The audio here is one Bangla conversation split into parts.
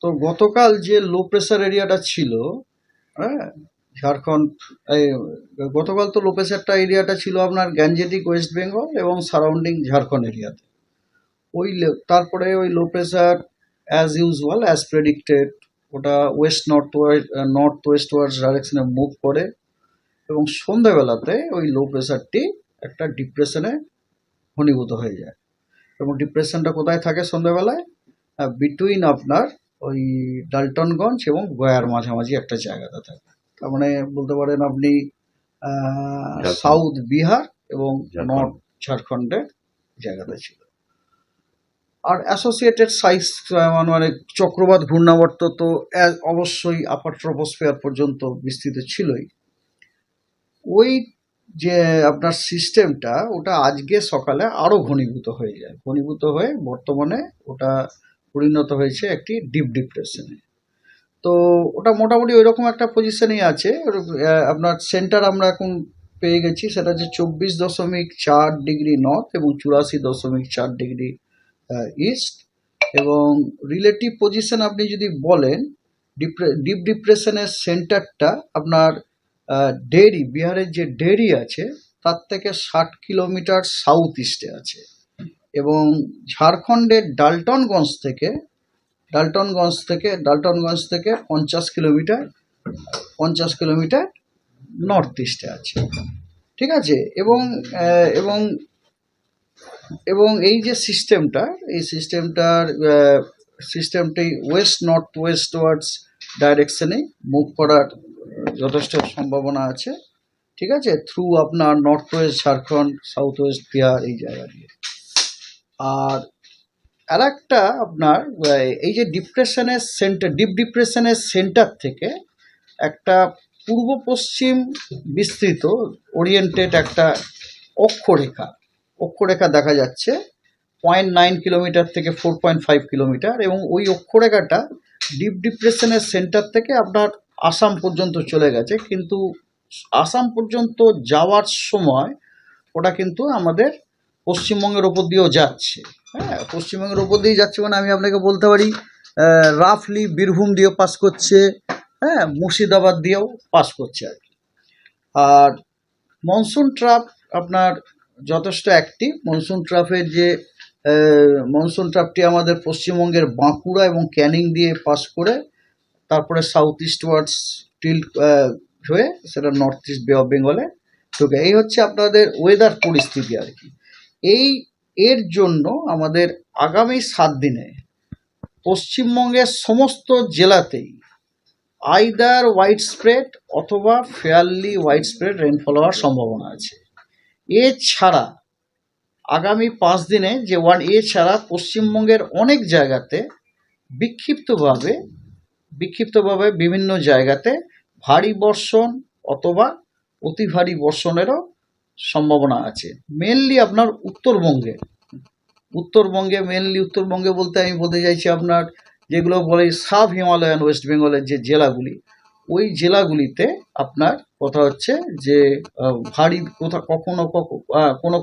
তো গতকাল যে লো প্রেসার এরিয়াটা ছিল, হ্যাঁ, ঝাড়খণ্ড, এই গতকাল তো লো প্রেসারটা এরিয়াটা ছিল আপনার গ্যাঞ্জেটিক ওয়েস্ট বেঙ্গল এবং সারাউন্ডিং ঝাড়খণ্ড এরিয়াতে। তারপরে ওই low pressure as usual as predicted ওটা নর্থ ওয়েস্ট ওয়ার্ডস ডাইরেকশনে মুভ করে এবং সন্ধ্যাবেলাতে ওই লো প্রেসারটি একটা ডিপ্রেশনে ঘনীভূত হয়ে যায়। এবং ডিপ্রেশনটা কোথায় থাকে সন্ধ্যাবেলায়? বিটুইন আপনার ওই ডালটনগঞ্জ এবং গয়ার মাঝামাঝি একটা জায়গাতে থাকে। তার মানে বলতে পারেন আপনি সাউথ বিহার এবং নর্থ ঝাড়খণ্ডের জায়গাটা ছিল। আর অ্যাসোসিয়েটেড সাইজ মানে চক্রবাত ঘূর্ণাবর্ত তো অবশ্যই আপার ট্রপোস্ফিয়ার পর্যন্ত বিস্তৃত ছিলই। ওই যে আপনার সিস্টেমটা ওটা আজকে সকালে আরও ঘনীভূত হয়ে যায়, ঘনীভূত হয়ে বর্তমানে ওটা পরিণত হয়েছে একটি ডিপ ডিপ্রেশনে। তো ওটা মোটামুটি ওই রকম একটা পজিশনেই আছে। আপনার সেন্টার আমরা এখন পেয়ে গেছি, সেটা হচ্ছে 24.4 ডিগ্রি নর্থ এবং 84.4 ডিগ্রি ইস্ট। এবং রিলেটিভ পজিশন আপনি যদি বলেন, ডিপ ডিপ্রেশনের সেন্টারটা আপনার ডেরি, বিহারের যে ডেরি আছে তার থেকে 60 কিলোমিটার সাউথ ইস্টে আছে। এবং ঝাড়খণ্ডের ডালটনগঞ্জ থেকে 50 কিলোমিটার নর্থ ইস্টে আছে, ঠিক আছে। এবং এবং এই যে সিস্টেমটি ওয়েস্ট নর্থ ওয়েস্ট ওয়ার্ডস ডাইরেকশনে মুভ করার যথেষ্ট সম্ভাবনা আছে, ঠিক আছে, থ্রু আপনার north West Jharkhand, south West Bihar এই জায়গা দিয়ে। আর আরেকটা আপনার এই যে ডিপ ডিপ্রেশনের সেন্টার থেকে একটা পূর্ব পশ্চিম বিস্তৃত ওরিয়েন্টেড একটা অক্ষরেখা দেখা যাচ্ছে 0.9 কিলোমিটার থেকে 4.5 কিলোমিটার। এবং ওই অক্ষরেখাটা ডিপ ডিপ্রেশনের সেন্টার থেকে আপনার আসাম পর্যন্ত চলে গেছে, কিন্তু আসাম পর্যন্ত যাওয়ার সময় ওটা কিন্তু আমাদের পশ্চিমবঙ্গের ওপর দিয়েও যাচ্ছে। হ্যাঁ, পশ্চিমবঙ্গের ওপর দিয়ে যাচ্ছে মানে আমি আপনাকে বলতে পারি রাফলি বীরভূম দিয়েও পাস করছে, হ্যাঁ, মুর্শিদাবাদ দিয়েও পাস করছে আর কি। আর মনসুন ট্রাপ আপনার যথেষ্ট অ্যাক্টিভ। মনসুন ট্রাপটি আমাদের পশ্চিমবঙ্গের বাঁকুড়া এবং ক্যানিং দিয়ে পাস করে তারপরে সাউথ ইস্ট ওয়ার্ডস টিল্ট হয়ে সেটা নর্থ ইস্ট বে অফ বেঙ্গলে ঢুকে। এই হচ্ছে আপনাদের ওয়েদার পরিস্থিতি আর কি। এর জন্য আমাদের আগামী 7 দিনে পশ্চিমবঙ্গের সমস্ত জেলাতেই আইদার ওয়াইড স্প্রেড অথবা ফেয়ারলি ওয়াইড স্প্রেড রেনফল হওয়ার সম্ভাবনা আছে। এছাড়া আগামী 5 দিনে এছাড়া পশ্চিমবঙ্গের অনেক জায়গাতে বিক্ষিপ্তভাবে বিভিন্ন জায়গাতে ভারী বর্ষণ অথবা অতি ভারী বর্ষণেরও সম্ভাবনা আছে। মেনলি আপনার উত্তরবঙ্গে বলতে আমি বলতে চাইছি আপনার যেগুলো বলে সাব হিমালয়ান ওয়েস্ট বেঙ্গলের যে জেলাগুলি, ওই জেলাগুলিতে আপনার কথা হচ্ছে যে ভারী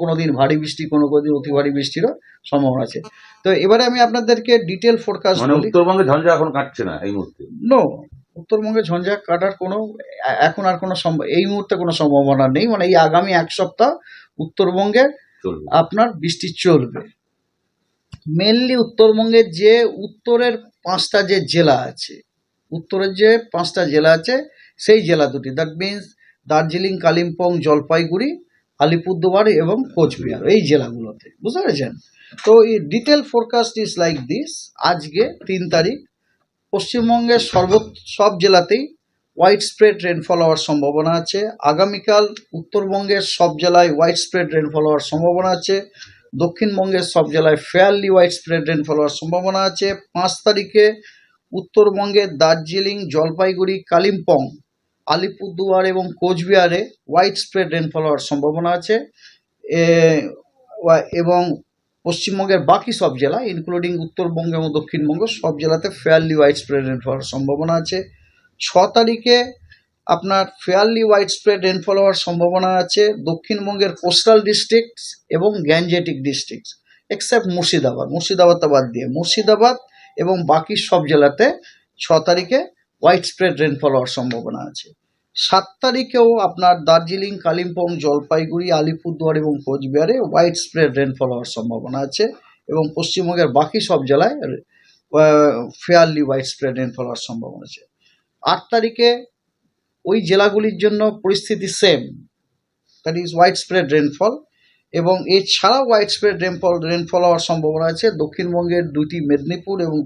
কোনো দিন ভারী বৃষ্টি, কোনো দিন অতি ভারী বৃষ্টিরও সম্ভাবনা আছে। তো এবারে আমি আপনাদেরকে ডিটেল ফোরকাস্ট বলি। উত্তরবঙ্গে ঝঞ্ঝা এখন কাটছে না এই মুহূর্তে? নো, উত্তরবঙ্গে ঝঞ্ঝা কাটার এখন আর এই মুহূর্তে কোনো সম্ভাবনা নেই। মানে এই আগামী 1 সপ্তাহ উত্তরবঙ্গে আপনার বৃষ্টি চলবে। মেনলি উত্তরবঙ্গের যে উত্তরের 5টা যে জেলা আছে, সেই জেলা দুটি, দ্যাট মিনস দার্জিলিং, কালিম্পং, জলপাইগুড়ি, আলিপুরদুয়ার এবং কোচবিহার, এই জেলাগুলোতে, বুঝতে পেরেছেন? তো এই detail forecast is like this. আজকে 3 তারিখ পশ্চিমবঙ্গের সব জেলাতেই ওয়াইড স্প্রেড রেনফল হওয়ার সম্ভাবনা আছে। আগামীকাল উত্তরবঙ্গের সব জেলায় ওয়াইড স্প্রেড রেনফল হওয়ার সম্ভাবনা আছে। দক্ষিণবঙ্গের সব জেলায় ফেয়ারলি ওয়াইড স্প্রেড রেনফল হওয়ার সম্ভাবনা আছে। 5 তারিখে উত্তরবঙ্গের দার্জিলিং, জলপাইগুড়ি, কালিম্পং, আলিপুরদুয়ার এবং কোচবিহারে ওয়াইড স্প্রেড রেনফল হওয়ার সম্ভাবনা আছে। এবং পশ্চিমবঙ্গের বাকি সব জেলা ইনক্লুডিং উত্তরবঙ্গ এবং দক্ষিণবঙ্গ সব জেলাতে ফেয়ারলি ওয়াইড স্প্রেড রেনফল হওয়ার সম্ভাবনা আছে। 6 তারিখে আপনার ফেয়ারলি ওয়াইড স্প্রেড রেনফল হওয়ার সম্ভাবনা আছে দক্ষিণবঙ্গের কোস্টাল ডিস্ট্রিক্টস এবং গ্যাঞ্জেটিক ডিস্ট্রিক্টস এক্সেপ্ট মুর্শিদাবাদটা বাদ দিয়ে। মুর্শিদাবাদ এবং বাকি সব জেলাতে 6 তারিখে হোয়াইট স্প্রেড রেনফল হওয়ার সম্ভাবনা আছে। 7 তারিখেও আপনার দার্জিলিং, কালিম্পং, জলপাইগুড়ি, আলিপুরদুয়ার এবং কোচবিহারে হোয়াইট স্প্রেড রেনফল হওয়ার সম্ভাবনা আছে এবং পশ্চিমবঙ্গের বাকি সব জেলায় ফেয়ারলি হোয়াইট স্প্রেড রেনফল হওয়ার সম্ভাবনা আছে। 8 তারিখে ওই জেলাগুলির জন্য পরিস্থিতি same, that is white spread rainfall, এবং এছাড়াও হোয়াইট স্প্রেড রেনফল হওয়ার সম্ভাবনা আছে দক্ষিণবঙ্গের 2টি মেদিনীপুর এবং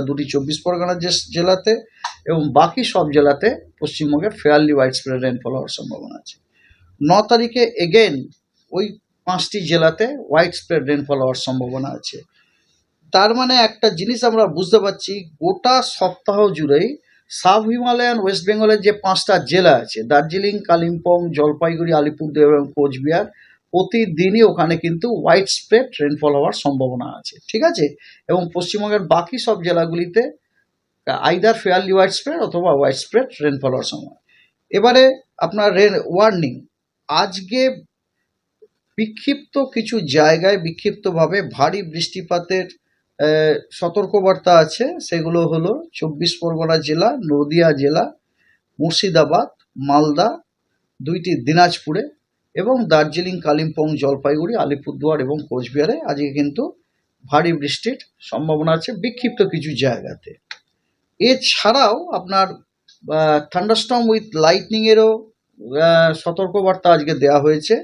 2টি 24 পরগনা জেলাতে, এবং বাকি সব জেলাতে পশ্চিমবঙ্গের ফেয়ারলি হোয়াইট স্প্রেড রেনফল হওয়ার সম্ভাবনা আছে। 9 তারিখে এগেন ওই 5টি জেলাতে হোয়াইট স্প্রেড রেনফল হওয়ার সম্ভাবনা আছে। তার মানে একটা জিনিস আমরা বুঝতে পারছি, গোটা সপ্তাহ জুড়েই সাব হিমালয়ান ওয়েস্ট বেঙ্গলের যে 5টা জেলা আছে, দার্জিলিং, কালিম্পং, জলপাইগুড়ি, আলিপুরদুয়ার এবং কোচবিহার, প্রতিদিনই ওখানে কিন্তু হোয়াইট স্প্রেড রেনফল হওয়ার সম্ভাবনা আছে, ঠিক আছে। এবং পশ্চিমবঙ্গের বাকি সব জেলাগুলিতে আইদার ফেয়ারলি হোয়াইট স্প্রেড অথবা হোয়াইট স্প্রেড রেনফল হওয়ার সম্ভাবনা। এবারে আপনার ওয়ার্নিং, আজকে বিক্ষিপ্ত কিছু জায়গায় বিক্ষিপ্তভাবে ভারী বৃষ্টিপাতের সতর্কবার্তা আছে। সেগুলো হলো 24 পরগনা জেলা, নদিয়া জেলা, মুর্শিদাবাদ, মালদা, 2টি দিনাজপুরে এবং দার্জিলিং, কালিম্পং, জলপাইগুড়ি, আলিপুরদুয়ার এবং কোচবিহারে আজকে কিন্তু ভারী বৃষ্টির সম্ভাবনা আছে বিক্ষিপ্ত কিছু জায়গাতে। এছাড়াও আপনার থান্ডারস্টর্ম উইথ লাইটনিংয়েরও সতর্কবার্তা আজকে দেওয়া হয়েছে।